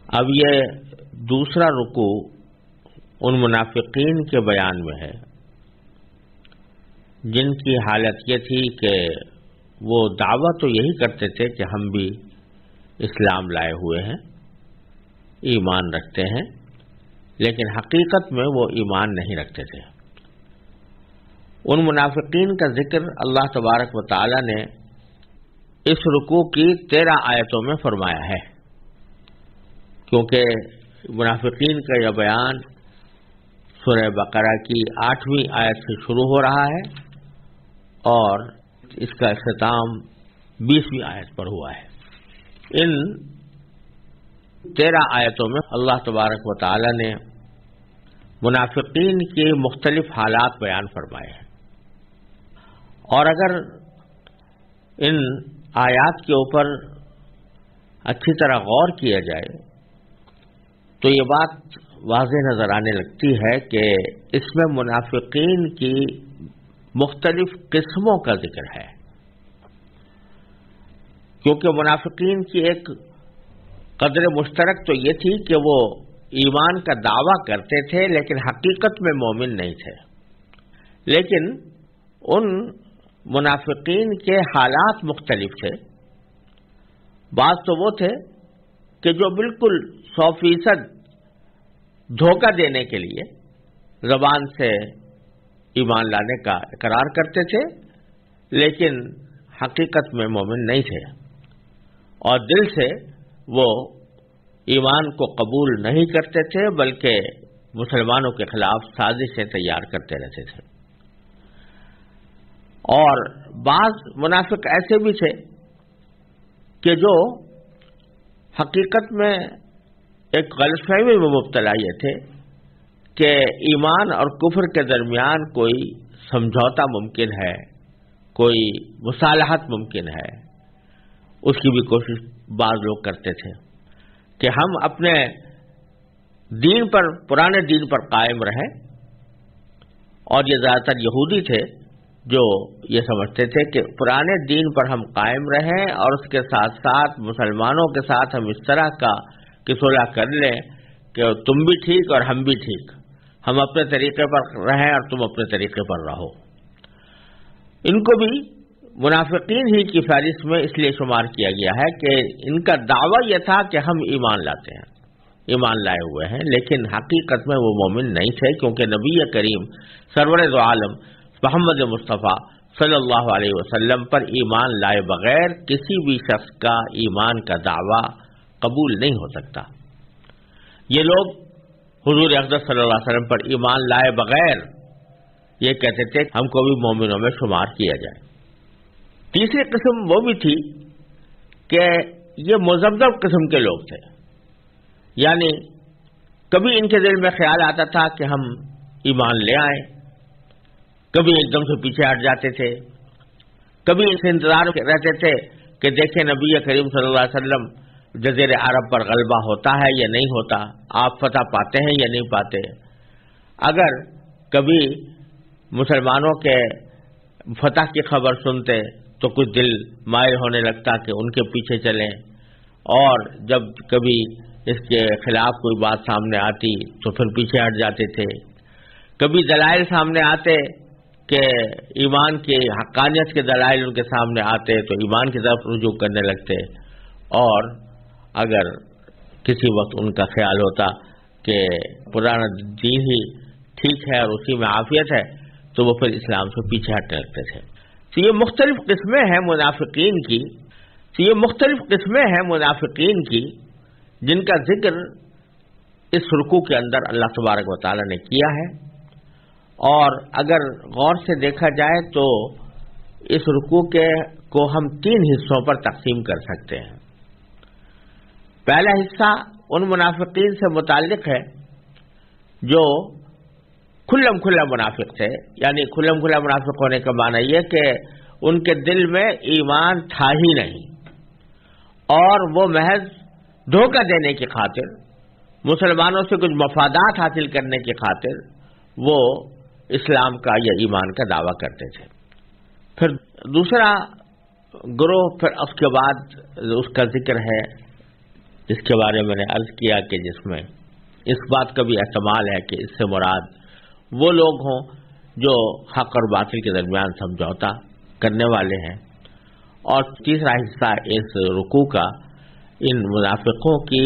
اب یہ دوسرا رکوع ان منافقین کے بیان میں ہے جن کی حالت یہ تھی کہ وہ دعویٰ تو یہی کرتے تھے کہ ہم بھی اسلام لائے ہوئے ہیں، ایمان رکھتے ہیں، لیکن حقیقت میں وہ ایمان نہیں رکھتے تھے۔ ان منافقین کا ذکر اللہ تبارک و تعالی نے اس رکوع کی 13 آیتوں میں فرمایا ہے، کیونکہ منافقین کا یہ بیان سورہ بقرہ کی 8ویں آیت سے شروع ہو رہا ہے اور اس کا اختتام 20ویں آیت پر ہوا ہے۔ ان 13 آیتوں میں اللہ تبارک و تعالی نے منافقین کی مختلف حالات بیان فرمائے ہیں، اور اگر ان آیات کے اوپر اچھی طرح غور کیا جائے تو یہ بات واضح نظر آنے لگتی ہے کہ اس میں منافقین کی مختلف قسموں کا ذکر ہے، کیونکہ منافقین کی ایک قدر مشترک تو یہ تھی کہ وہ ایمان کا دعویٰ کرتے تھے لیکن حقیقت میں مومن نہیں تھے۔ لیکن ان منافقین کے حالات مختلف تھے۔ بعض تو وہ تھے کہ جو بالکل 100% دھوکہ دینے کے لیے زبان سے ایمان لانے کا اقرار کرتے تھے لیکن حقیقت میں مومن نہیں تھے، اور دل سے وہ ایمان کو قبول نہیں کرتے تھے بلکہ مسلمانوں کے خلاف سازشیں تیار کرتے رہتے تھے۔ اور بعض منافق ایسے بھی تھے کہ جو حقیقت میں ایک غلط فہمی میں مبتلا یہ تھے کہ ایمان اور کفر کے درمیان کوئی سمجھوتا ممکن ہے، کوئی مصالحت ممکن ہے، اس کی بھی کوشش بعض لوگ کرتے تھے کہ ہم اپنے دین پر، پرانے دین پر قائم رہیں، اور یہ زیادہ تر یہودی تھے جو یہ سمجھتے تھے کہ پرانے دین پر ہم قائم رہیں اور اس کے ساتھ ساتھ مسلمانوں کے ساتھ ہم اس طرح کا صلح کر لیں کہ تم بھی ٹھیک اور ہم بھی ٹھیک، ہم اپنے طریقے پر رہیں اور تم اپنے طریقے پر رہو۔ ان کو بھی منافقین ہی کی فہرست میں اس لیے شمار کیا گیا ہے کہ ان کا دعویٰ یہ تھا کہ ہم ایمان لاتے ہیں، ایمان لائے ہوئے ہیں، لیکن حقیقت میں وہ مومن نہیں تھے، کیونکہ نبی کریم سرور دو عالم محمد مصطفیٰ صلی اللہ علیہ وسلم پر ایمان لائے بغیر کسی بھی شخص کا ایمان کا دعویٰ قبول نہیں ہو سکتا۔ یہ لوگ حضور اقدس صلی اللہ علیہ وسلم پر ایمان لائے بغیر یہ کہتے تھے ہم کو بھی مومنوں میں شمار کیا جائے۔ تیسری قسم وہ بھی تھی کہ یہ مذبذب قسم کے لوگ تھے، یعنی کبھی ان کے دل میں خیال آتا تھا کہ ہم ایمان لے آئیں، کبھی ایک دم سے پیچھے ہٹ جاتے تھے، کبھی اس انتظار رہتے تھے کہ دیکھیں نبی کریم صلی اللہ علیہ وسلم جزیرے عرب پر غلبہ ہوتا ہے یا نہیں ہوتا، آپ فتح پاتے ہیں یا نہیں پاتے۔ اگر کبھی مسلمانوں کے فتح کی خبر سنتے تو کچھ دل مائل ہونے لگتا کہ ان کے پیچھے چلیں، اور جب کبھی اس کے خلاف کوئی بات سامنے آتی تو پھر پیچھے ہٹ جاتے تھے۔ کبھی دلائل سامنے آتے کہ ایمان کی حقانیت کے دلائل ان کے سامنے آتے تو ایمان کی طرف رجوع کرنے لگتے، اور اگر کسی وقت ان کا خیال ہوتا کہ پرانا دین ہی ٹھیک ہے اور اسی میں عافیت ہے تو وہ پھر اسلام سے پیچھے ہٹنے لگتے تھے۔ تو یہ مختلف قسمیں ہیں منافقین کی جن کا ذکر اس رکوع کے اندر اللہ تبارک و تعالی نے کیا ہے، اور اگر غور سے دیکھا جائے تو اس رکوع کو ہم 3 حصوں پر تقسیم کر سکتے ہیں۔ پہلا حصہ ان منافقین سے متعلق ہے جو کھلم کھلا منافق تھے، یعنی کھلم کھلا منافق ہونے کا معنی یہ کہ ان کے دل میں ایمان تھا ہی نہیں، اور وہ محض دھوکہ دینے کی خاطر، مسلمانوں سے کچھ مفادات حاصل کرنے کی خاطر وہ اسلام کا یا ایمان کا دعویٰ کرتے تھے۔ پھر دوسرا گروہ، پھر اس کے بعد اس کا ذکر ہے جس کے بارے میں نے عرض کیا کہ جس میں اس بات کا بھی احتمال ہے کہ اس سے مراد وہ لوگ ہوں جو حق اور باطل کے درمیان سمجھوتا کرنے والے ہیں، اور تیسرا حصہ اس رکوع کا ان منافقوں کی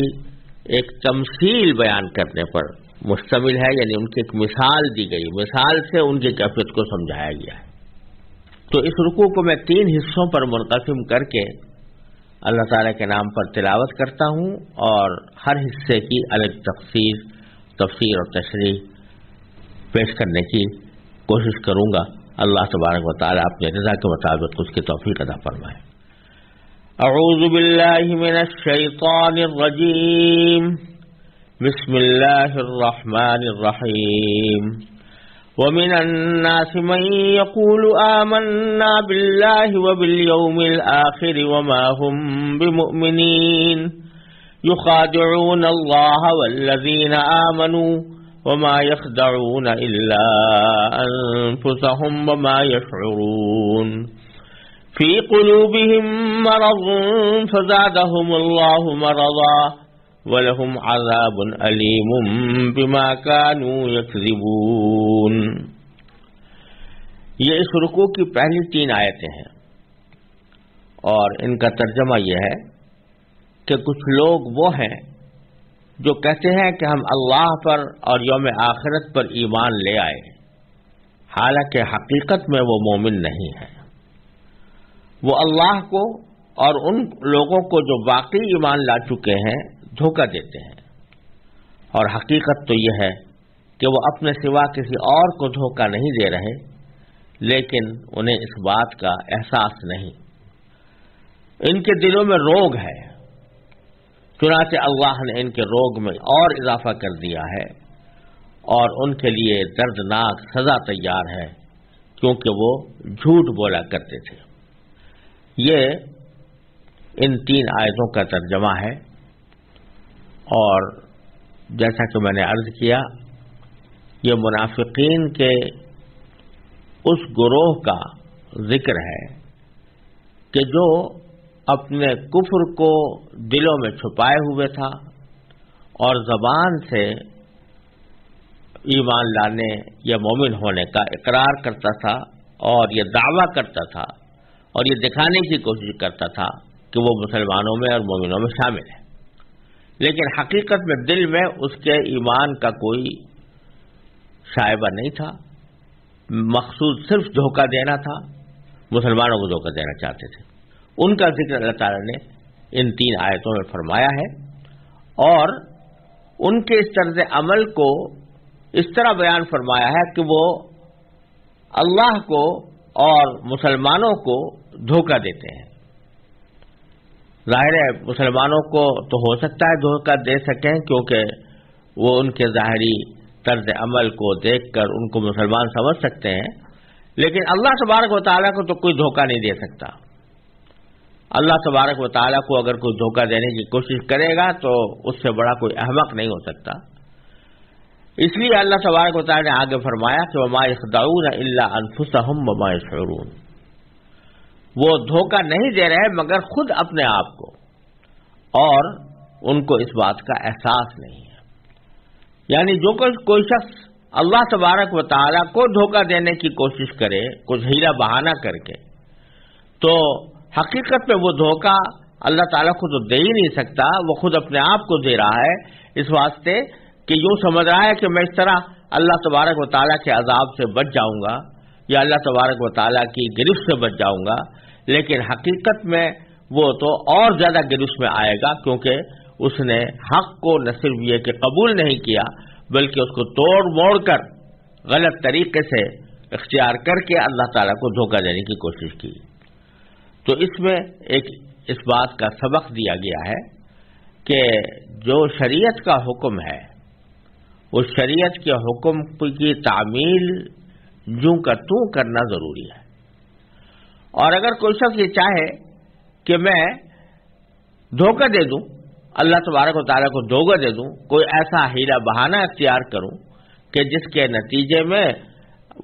ایک تمثیل بیان کرنے پر مشتمل ہے، یعنی ان کی ایک مثال دی گئی، مثال سے ان کی کیفیت کو سمجھایا گیا ہے۔ تو اس رکوع کو میں 3 حصوں پر منقسم کر کے اللہ تعالیٰ کے نام پر تلاوت کرتا ہوں، اور ہر حصے کی الگ تفسیر اور تشریح پیش کرنے کی کوشش کروں گا۔ اللہ تبارک و تعالیٰ اپنے رضا کے مطابق اس کی توفیق عطا فرمائے۔ اعوذ باللہ من الشیطان الرجیم، بسم اللہ الرحمن الرحیم۔ ومن الناس من يقول آمنا بالله وباليوم الآخر وما هم بمؤمنين يخادعون الله والذين آمنوا وما يخدعون إلا أنفسهم وما يشعرون في قلوبهم مرض فزادهم الله مرضا وَلَهُمْ عَذَابٌ أَلِيمٌ بِمَا كَانُوا يَكْذِبُونَ۔ یہ اس رکوع کی پہلی 3 آیتیں ہیں، اور ان کا ترجمہ یہ ہے کہ کچھ لوگ وہ ہیں جو کہتے ہیں کہ ہم اللہ پر اور یوم آخرت پر ایمان لے آئے، حالانکہ حقیقت میں وہ مومن نہیں ہے۔ وہ اللہ کو اور ان لوگوں کو جو باقی ایمان لا چکے ہیں دھوکہ دیتے ہیں، اور حقیقت تو یہ ہے کہ وہ اپنے سوا کسی اور کو دھوکہ نہیں دے رہے، لیکن انہیں اس بات کا احساس نہیں۔ ان کے دلوں میں روگ ہے، چنانچہ اللہ نے ان کے روگ میں اور اضافہ کر دیا ہے، اور ان کے لیے دردناک سزا تیار ہے، کیونکہ وہ جھوٹ بولا کرتے تھے۔ یہ ان 3 آیتوں کا ترجمہ ہے، اور جیسا کہ میں نے عرض کیا، یہ منافقین کے اس گروہ کا ذکر ہے کہ جو اپنے کفر کو دلوں میں چھپائے ہوئے تھا اور زبان سے ایمان لانے یا مومن ہونے کا اقرار کرتا تھا، اور یہ دعویٰ کرتا تھا اور یہ دکھانے کی کوشش کرتا تھا کہ وہ مسلمانوں میں اور مومنوں میں شامل ہے، لیکن حقیقت میں دل میں اس کے ایمان کا کوئی شائبہ نہیں تھا، مقصود صرف دھوکہ دینا تھا، مسلمانوں کو دھوکہ دینا چاہتے تھے۔ ان کا ذکر اللہ تعالیٰ نے ان 3 آیتوں میں فرمایا ہے، اور ان کے اس طرز عمل کو اس طرح بیان فرمایا ہے کہ وہ اللہ کو اور مسلمانوں کو دھوکہ دیتے ہیں۔ ظاہر ہے مسلمانوں کو تو ہو سکتا ہے دھوکہ دے سکیں، کیونکہ وہ ان کے ظاہری طرز عمل کو دیکھ کر ان کو مسلمان سمجھ سکتے ہیں، لیکن اللہ تبارک و تعالیٰ کو تو کوئی دھوکہ نہیں دے سکتا۔ اللہ تبارک و تعالیٰ کو اگر کوئی دھوکہ دینے کی کوشش کرے گا تو اس سے بڑا کوئی احمق نہیں ہو سکتا۔ اس لیے اللہ تبارک و تعالیٰ نے آگے فرمایا کہ وَمَا يَخْدَعُونَ إِلَّا أَنفُسَهُمْ وَمَا يَشْعُرُونَ، وہ دھوکہ نہیں دے رہے مگر خود اپنے آپ کو، اور ان کو اس بات کا احساس نہیں ہے۔ یعنی جو کوئی شخص اللہ تبارک و تعالیٰ کو دھوکہ دینے کی کوشش کرے، کچھ ہیلا بہانہ کر کے، تو حقیقت میں وہ دھوکہ اللہ تعالیٰ کو تو دے ہی نہیں سکتا، وہ خود اپنے آپ کو دے رہا ہے، اس واسطے کہ یوں سمجھ رہا ہے کہ میں اس طرح اللہ تبارک و تعالیٰ کے عذاب سے بچ جاؤں گا یا اللہ تبارک و تعالیٰ کی گرفت سے بچ جاؤں گا، لیکن حقیقت میں وہ تو اور زیادہ گرفت میں آئے گا، کیونکہ اس نے حق کو نہ صرف یہ کہ قبول نہیں کیا بلکہ اس کو توڑ موڑ کر غلط طریقے سے اختیار کر کے اللہ تعالیٰ کو دھوکہ دینے کی کوشش کی۔ تو اس میں ایک اس بات کا سبق دیا گیا ہے کہ جو شریعت کا حکم ہے اس شریعت کے حکم کی تعمیل جوں کا توں کرنا ضروری ہے، اور اگر کوئی شخص یہ چاہے کہ میں دھوکہ دے دوں، اللہ تبارک و تعالیٰ کو دھوکہ دے دوں، کوئی ایسا ہیلا بہانہ اختیار کروں کہ جس کے نتیجے میں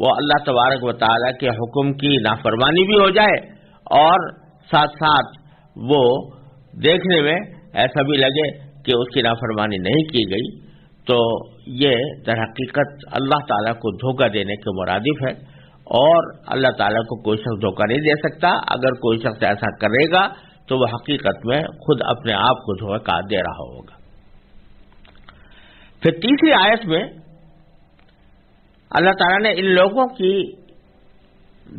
وہ اللہ تبارک و تعالیٰ کے حکم کی نافرمانی بھی ہو جائے اور ساتھ ساتھ وہ دیکھنے میں ایسا بھی لگے کہ اس کی نافرمانی نہیں کی گئی تو یہ در حقیقت اللہ تعالیٰ کو دھوکہ دینے کے مرادف ہے، اور اللہ تعالیٰ کو کوئی شخص دھوکہ نہیں دے سکتا۔ اگر کوئی شخص ایسا کرے گا تو وہ حقیقت میں خود اپنے آپ کو دھوکہ دے رہا ہوگا۔ پھر تیسری آیت میں اللہ تعالیٰ نے ان لوگوں کی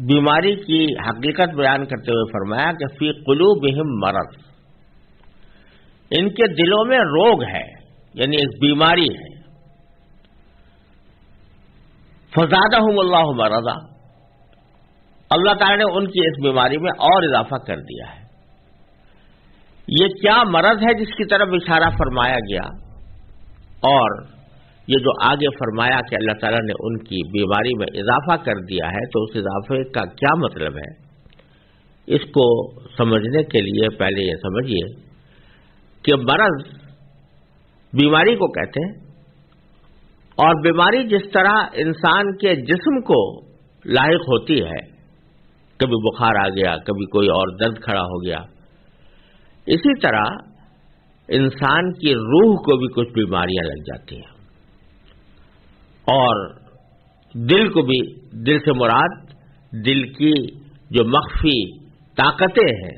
بیماری کی حقیقت بیان کرتے ہوئے فرمایا کہ فی قلوبہم مرض، ان کے دلوں میں روگ ہے، یعنی ایک بیماری ہے۔ فزادہم اللہ مرضا، اللہ تعالیٰ نے ان کی اس بیماری میں اور اضافہ کر دیا ہے۔ یہ کیا مرض ہے جس کی طرف اشارہ فرمایا گیا، اور یہ جو آگے فرمایا کہ اللہ تعالیٰ نے ان کی بیماری میں اضافہ کر دیا ہے، تو اس اضافے کا کیا مطلب ہے؟ اس کو سمجھنے کے لیے پہلے یہ سمجھیے کہ مرض بیماری کو کہتے ہیں، اور بیماری جس طرح انسان کے جسم کو لاحق ہوتی ہے، کبھی بخار آ گیا، کبھی کوئی اور درد کھڑا ہو گیا، اسی طرح انسان کی روح کو بھی کچھ بیماریاں لگ جاتی ہیں، اور دل کو بھی، دل سے مراد دل کی جو مخفی طاقتیں ہیں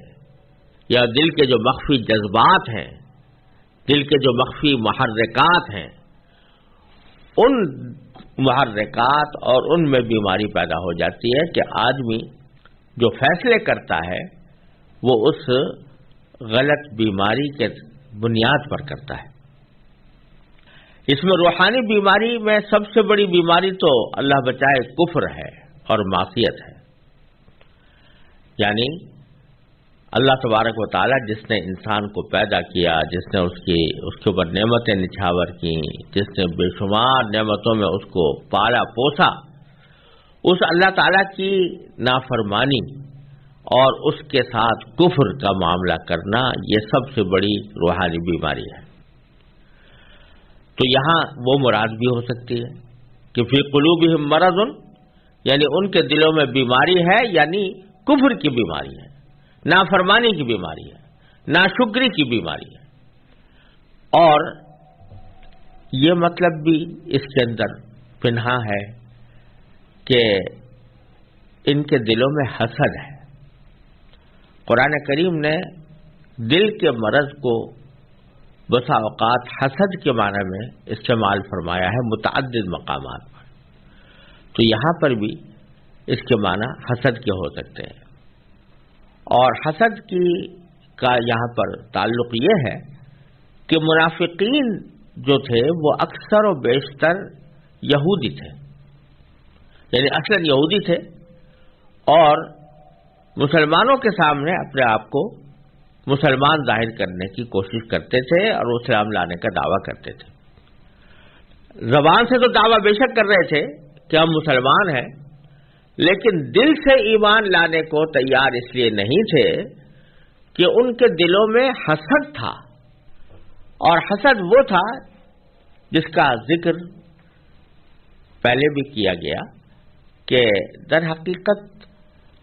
یا دل کے جو مخفی جذبات ہیں، دل کے جو مخفی محرکات ہیں، ان محرکات اور ان میں بیماری پیدا ہو جاتی ہے کہ آدمی جو فیصلے کرتا ہے وہ اس غلط بیماری کے بنیاد پر کرتا ہے۔ اس میں روحانی بیماری میں سب سے بڑی بیماری تو اللہ بچائے کفر ہے اور معصیت ہے، یعنی اللہ تبارک و تعالی جس نے انسان کو پیدا کیا، جس نے اس کے اوپر نعمتیں نچھاور کی، جس نے بے شمار نعمتوں میں اس کو پالا پوسا، اس اللہ تعالی کی نافرمانی اور اس کے ساتھ کفر کا معاملہ کرنا، یہ سب سے بڑی روحانی بیماری ہے۔ تو یہاں وہ مراد بھی ہو سکتی ہے کہ فی قلوبہم مرض، یعنی ان کے دلوں میں بیماری ہے، یعنی کفر کی بیماری ہے، نافرمانی کی بیماری ہے، ناشکری کی بیماری ہے۔ اور یہ مطلب بھی اس کے اندر پنہا ہے کہ ان کے دلوں میں حسد ہے۔ قرآن کریم نے دل کے مرض کو بسا اوقات حسد کے معنی میں استعمال فرمایا ہے متعدد مقامات پر، تو یہاں پر بھی اس کے معنی حسد کے ہو سکتے ہیں۔ اور حسد کا یہاں پر تعلق یہ ہے کہ منافقین جو تھے وہ اکثر و بیشتر یہودی تھے، یعنی اصلاً یہودی تھے، اور مسلمانوں کے سامنے اپنے آپ کو مسلمان ظاہر کرنے کی کوشش کرتے تھے اور اسلام لانے کا دعویٰ کرتے تھے۔ زبان سے تو دعویٰ بے شک کر رہے تھے کہ ہم مسلمان ہیں، لیکن دل سے ایمان لانے کو تیار اس لیے نہیں تھے کہ ان کے دلوں میں حسد تھا، اور حسد وہ تھا جس کا ذکر پہلے بھی کیا گیا کہ در حقیقت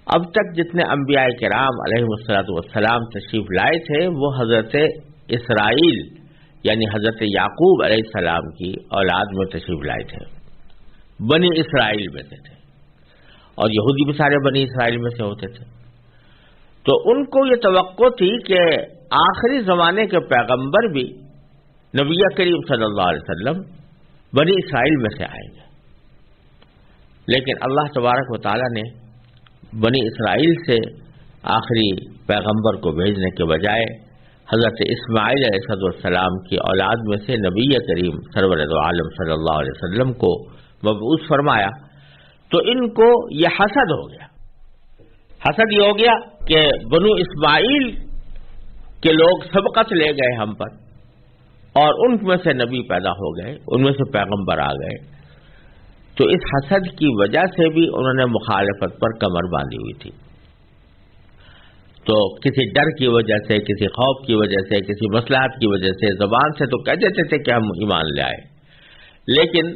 اب تک جتنے انبیاء کرام علیہ والسلام تشریف لائے تھے وہ حضرت اسرائیل یعنی حضرت یعقوب علیہ السلام کی اولاد میں تشریف لائے تھے، بنی اسرائیل میں سے تھے، اور یہودی بھی سارے بنی اسرائیل میں سے ہوتے تھے۔ تو ان کو یہ توقع تھی کہ آخری زمانے کے پیغمبر بھی نبی کریم صلی اللہ علیہ وسلم بنی اسرائیل میں سے آئیں گے، لیکن اللہ تبارک و تعالی نے بنی اسرائیل سے آخری پیغمبر کو بھیجنے کے بجائے حضرت اسماعیل علیہ السلام کی اولاد میں سے نبی کریم سرور دو عالم صلی اللہ علیہ وسلم کو مبعوث فرمایا۔ تو ان کو یہ حسد ہو گیا، حسد یہ ہو گیا کہ بنو اسماعیل کے لوگ سبقت لے گئے ہم پر، اور ان میں سے نبی پیدا ہو گئے، ان میں سے پیغمبر آ گئے، تو اس حسد کی وجہ سے بھی انہوں نے مخالفت پر کمر باندھی ہوئی تھی۔ تو کسی ڈر کی وجہ سے، کسی خوف کی وجہ سے، کسی مصلحت کی وجہ سے زبان سے تو کہہ دیتے تھے کہ ہم ایمان لے آئے، لیکن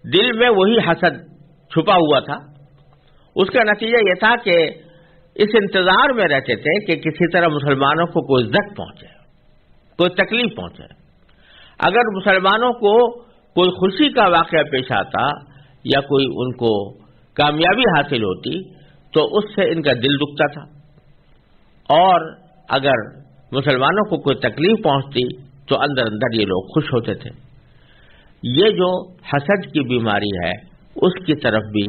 دل میں وہی حسد چھپا ہوا تھا۔ اس کا نتیجہ یہ تھا کہ اس انتظار میں رہتے تھے کہ کسی طرح مسلمانوں کو کوئی زخم پہنچے، کوئی تکلیف پہنچے، اگر مسلمانوں کو کوئی خوشی کا واقعہ پیش آتا یا کوئی ان کو کامیابی حاصل ہوتی تو اس سے ان کا دل دکھتا تھا، اور اگر مسلمانوں کو کوئی تکلیف پہنچتی تو اندر اندر یہ لوگ خوش ہوتے تھے۔ یہ جو حسد کی بیماری ہے اس کی طرف بھی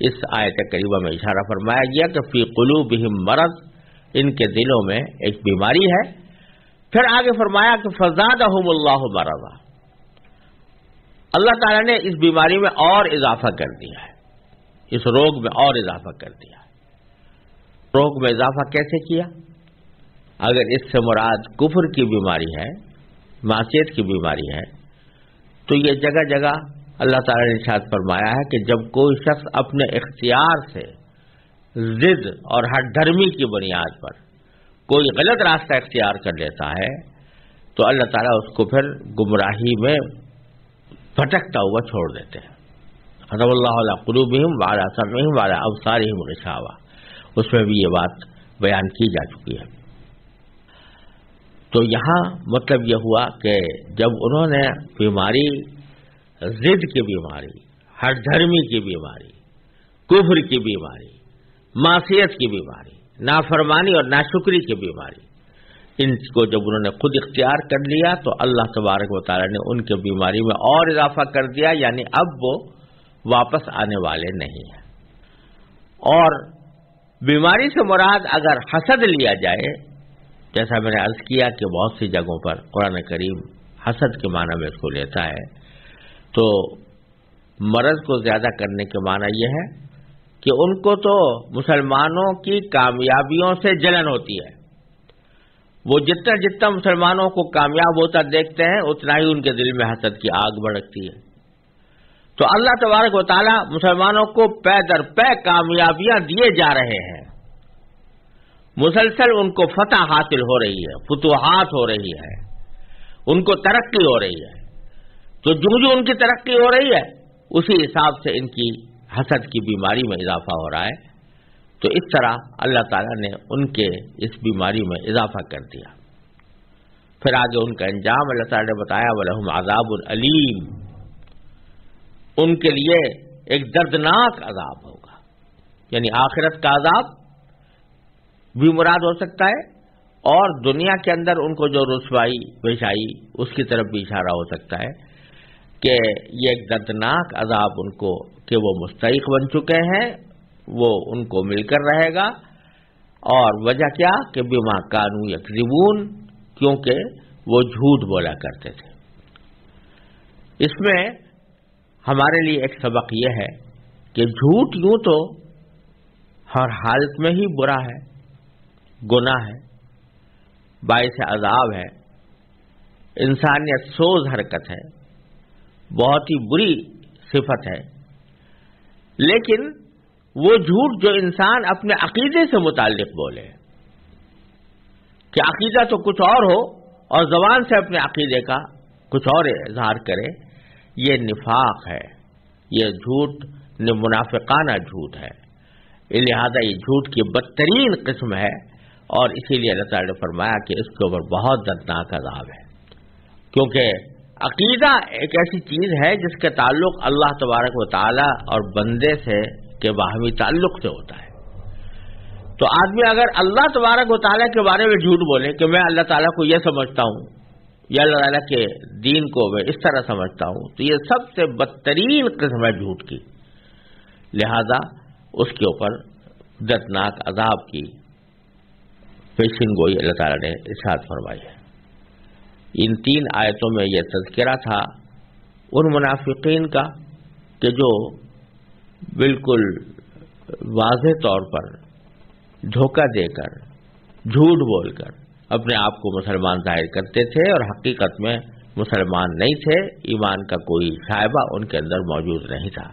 اس آیت کریمہ میں اشارہ فرمایا گیا کہ فی قلوبہم مرض، ان کے دلوں میں ایک بیماری ہے۔ پھر آگے فرمایا کہ فزادہم اللہ مرضا، اللہ تعالیٰ نے اس بیماری میں اور اضافہ کر دیا ہے، اس روگ میں اور اضافہ کر دیا ہے۔ روگ میں اضافہ کیسے کیا؟ اگر اس سے مراد کفر کی بیماری ہے، معصیت کی بیماری ہے، تو یہ جگہ جگہ اللہ تعالیٰ نے ارشاد فرمایا ہے کہ جب کوئی شخص اپنے اختیار سے ضد اور ہٹ دھرمی کی بنیاد پر کوئی غلط راستہ اختیار کر لیتا ہے تو اللہ تعالیٰ اس کو پھر گمراہی میں بھٹکتا ہوا چھوڑ دیتے ہیں۔ ختم اللہ علی قلوبہم وعلی سمعہم وعلی ابصارہم غشاوہ، اس میں بھی یہ بات بیان کی جا چکی ہے۔ تو یہاں مطلب یہ ہوا کہ جب انہوں نے بیماری، ضد کی بیماری، ہٹ دھرمی کی بیماری، کفر کی بیماری، معصیت کی بیماری، نافرمانی اور ناشکری کی بیماری، ان کو جب انہوں نے خود اختیار کر لیا تو اللہ تبارک و تعالی نے ان کی بیماری میں اور اضافہ کر دیا، یعنی اب وہ واپس آنے والے نہیں ہیں۔ اور بیماری سے مراد اگر حسد لیا جائے، جیسا میں نے عرض کیا کہ بہت سی جگہوں پر قرآن کریم حسد کے معنی میں اس کو لیتا ہے، تو مرض کو زیادہ کرنے کے معنی یہ ہے کہ ان کو تو مسلمانوں کی کامیابیوں سے جلن ہوتی ہے، وہ جتنا جتنا مسلمانوں کو کامیاب ہوتا دیکھتے ہیں اتنا ہی ان کے دل میں حسد کی آگ بھڑکتی ہے۔ تو اللہ تبارک و تعالی مسلمانوں کو پے در پے کامیابیاں دیے جا رہے ہیں، مسلسل ان کو فتح حاصل ہو رہی ہے، فتوحات ہو رہی ہے، ان کو ترقی ہو رہی ہے۔ تو جو جو ان کی ترقی ہو رہی ہے اسی حساب سے ان کی حسد کی بیماری میں اضافہ ہو رہا ہے۔ تو اس طرح اللہ تعالیٰ نے ان کے اس بیماری میں اضافہ کر دیا۔ پھر آگے ان کا انجام اللہ تعالیٰ نے بتایا وَلَهُمْ عَذَابٌ أَلِيمٌ، ان کے لیے ایک دردناک عذاب ہوگا، یعنی آخرت کا عذاب بھی مراد ہو سکتا ہے، اور دنیا کے اندر ان کو جو رسوائی پیش آئی اس کی طرف بھی اشارہ ہو سکتا ہے کہ یہ ایک دردناک عذاب ان کو کہ وہ مستحق بن چکے ہیں، وہ ان کو مل کر رہے گا۔ اور وجہ کیا کہ بما کانوا یکذبون، کیونکہ وہ جھوٹ بولا کرتے تھے۔ اس میں ہمارے لیے ایک سبق یہ ہے کہ جھوٹ یوں تو ہر حالت میں ہی برا ہے، گناہ ہے، باعث عذاب ہے، انسانیت سوز حرکت ہے، بہت ہی بری صفت ہے، لیکن وہ جھوٹ جو انسان اپنے عقیدے سے متعلق بولے کہ عقیدہ تو کچھ اور ہو اور زبان سے اپنے عقیدے کا کچھ اور اظہار کرے، یہ نفاق ہے، یہ جھوٹ منافقانہ جھوٹ ہے، لہذا یہ جھوٹ کی بدترین قسم ہے، اور اسی لیے اللہ تعالیٰ نے فرمایا کہ اس کے اوپر بہت دردناک عذاب ہے، کیونکہ عقیدہ ایک ایسی چیز ہے جس کے تعلق اللہ تبارک و تعالی اور بندے سے کے باہمی تعلق سے ہوتا ہے۔ تو آدمی اگر اللہ تبارک و تعالیٰ کے بارے میں جھوٹ بولے کہ میں اللہ تعالیٰ کو یہ سمجھتا ہوں یا اللہ تعالیٰ کے دین کو میں اس طرح سمجھتا ہوں، تو یہ سب سے بدترین قسم ہے جھوٹ کی، لہذا اس کے اوپر دردناک عذاب کی پیشین گوئی اللہ تعالیٰ نے ارشاد فرمائی ہے۔ ان 3 آیتوں میں یہ تذکرہ تھا ان منافقین کا کہ جو بالکل واضح طور پر دھوکہ دے کر، جھوٹ بول کر اپنے آپ کو مسلمان ظاہر کرتے تھے اور حقیقت میں مسلمان نہیں تھے، ایمان کا کوئی شائبہ ان کے اندر موجود نہیں تھا۔